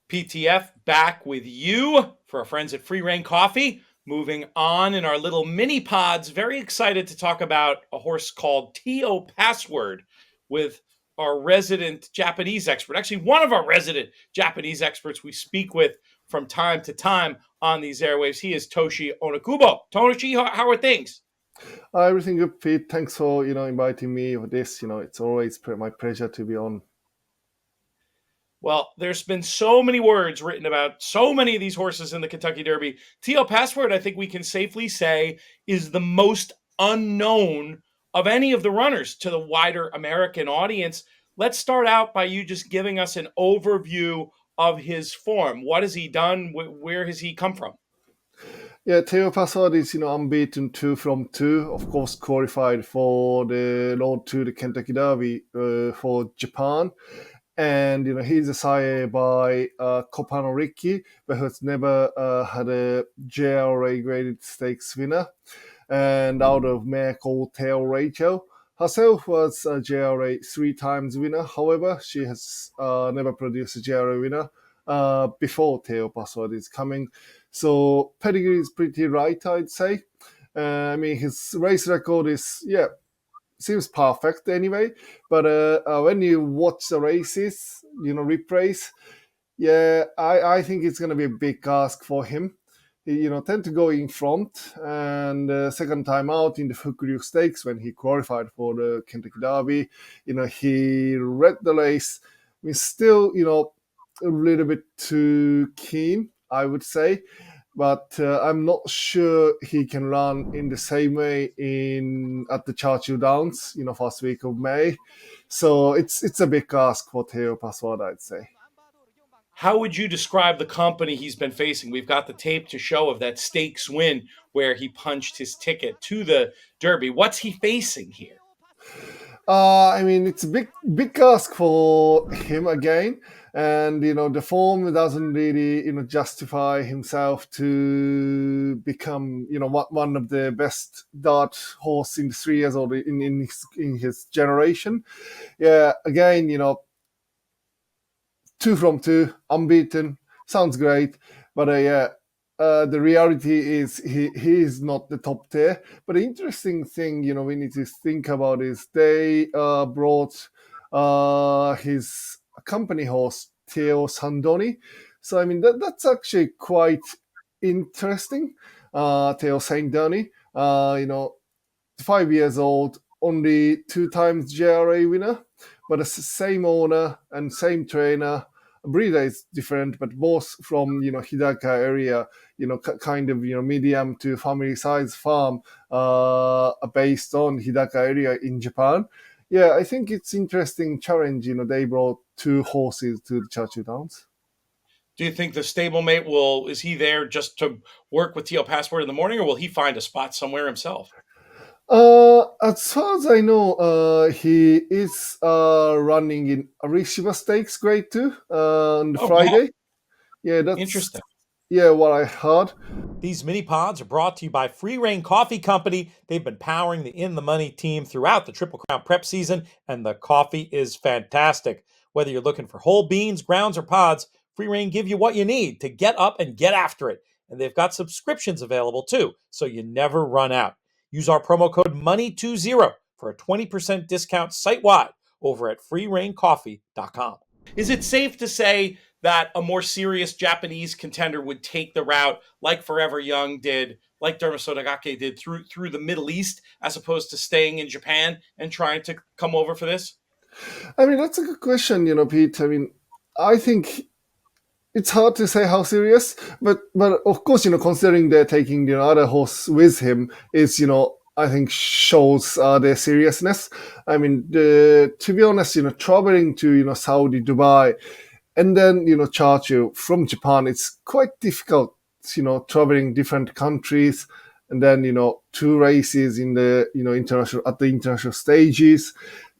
PTF back with you for our friends at Free Reign Coffee. Moving on in our little mini pods, very excited to talk about a horse called T.O. Password with our resident Japanese expert, actually one of our resident Japanese experts we speak with from time to time on these airwaves. He is Toshi Onikubo. Toshi, how are things? Everything good, Pete. Thanks for inviting me for this. It's always my pleasure to be on. Well, there's been so many words written about so many of these horses in the Kentucky Derby. T.O. Password, I think we can safely say, is the most unknown of any of the runners to the wider American audience. Let's start out by you just giving us an overview of his form. What has he done? Where has he come from? Yeah, Theo Passard is unbeaten 2 from 2. Of course, qualified for the road to the Kentucky Derby for Japan. And he's a sire by Copano Rickey, but has never had a JRA graded stakes winner. And out of mare called Tail Rachel. Herself was a JRA 3 times winner. However, she has never produced a JRA winner before Tail Password is coming. So pedigree is pretty right, I'd say. His race record is, seems perfect anyway. But when you watch the races, replays, I think it's going to be a big ask for him. He, tend to go in front, and second time out in the Fukuryu Stakes when he qualified for the Kentucky Derby, he read the race. Still, a little bit too keen, I would say, but I'm not sure he can run in the same way at the Churchill Downs, first week of May. So it's a big ask for Theo Password, I'd say. How would you describe the company he's been facing? We've got the tape to show of that stakes win where he punched his ticket to the Derby. What's he facing here? It's a big ask for him again, and the form doesn't really justify himself to become one of the best dart horse in the 3 years old in his generation. Yeah, again, 2 from 2, unbeaten, sounds great, but the reality is he is not the top tier. But the interesting thing, we need to think about is they brought his company horse, Teo Sandoni. So, that's actually quite interesting. Teo Sandoni, 5 years old, only 2 times JRA winner, but the same owner and same trainer. Breeder is different, but both from Hidaka area, kind of medium to family size farm, based on Hidaka area in Japan. Yeah, I think it's interesting challenge. They brought 2 horses to the Churchill Downs. Do you think the stablemate is he there just to work with T.O. Password in the morning, or will he find a spot somewhere himself? As far as I know, he is running in Arishiba Stakes Grade 2 on the Oh, wow. Friday. Yeah, that's Interesting. what I heard. These mini pods are brought to you by Free Reign Coffee Company. They've been powering the In the Money team throughout the Triple Crown prep season, and the coffee is fantastic. Whether you're looking for whole beans, grounds, or pods, Free Reign give you what you need to get up and get after it. And they've got subscriptions available too, so you never run out. Use our promo code MONEY20 for a 20% discount site-wide over at freereigncoffee.com. Is it safe to say that a more serious Japanese contender would take the route like Forever Young did, like Derma Sotogake did through the Middle East, as opposed to staying in Japan and trying to come over for this? That's a good question, Pete. I think it's hard to say how serious, but of course, considering they're taking other horse with him is I think shows their seriousness. To be honest, traveling to Saudi, Dubai, and then Churchill from Japan, it's quite difficult. Traveling different countries, and then 2 races in the international stages,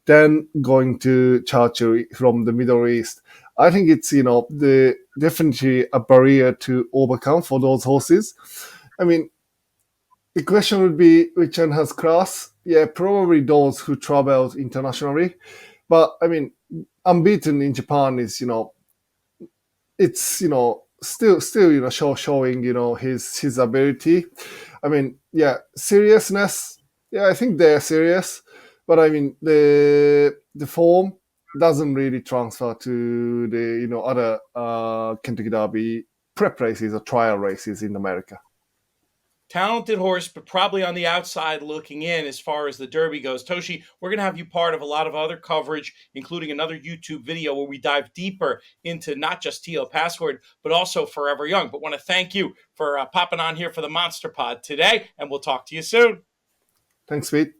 then going to Churchill from the Middle East. I think it's definitely a barrier to overcome for those horses. The question would be which one has class? Yeah, probably those who traveled internationally. But unbeaten in Japan is it's still showing his ability. I mean, yeah, seriousness. Yeah, I think they're serious, but I mean the form doesn't really transfer to the other Kentucky Derby prep races or trial races in America. Talented horse, but probably on the outside looking in as far as the Derby goes. Toshi, we're going to have you part of a lot of other coverage, including another YouTube video where we dive deeper into not just TL Password, but also Forever Young. But want to thank you for popping on here for the Monster Pod today, and we'll talk to you soon. Thanks, Pete.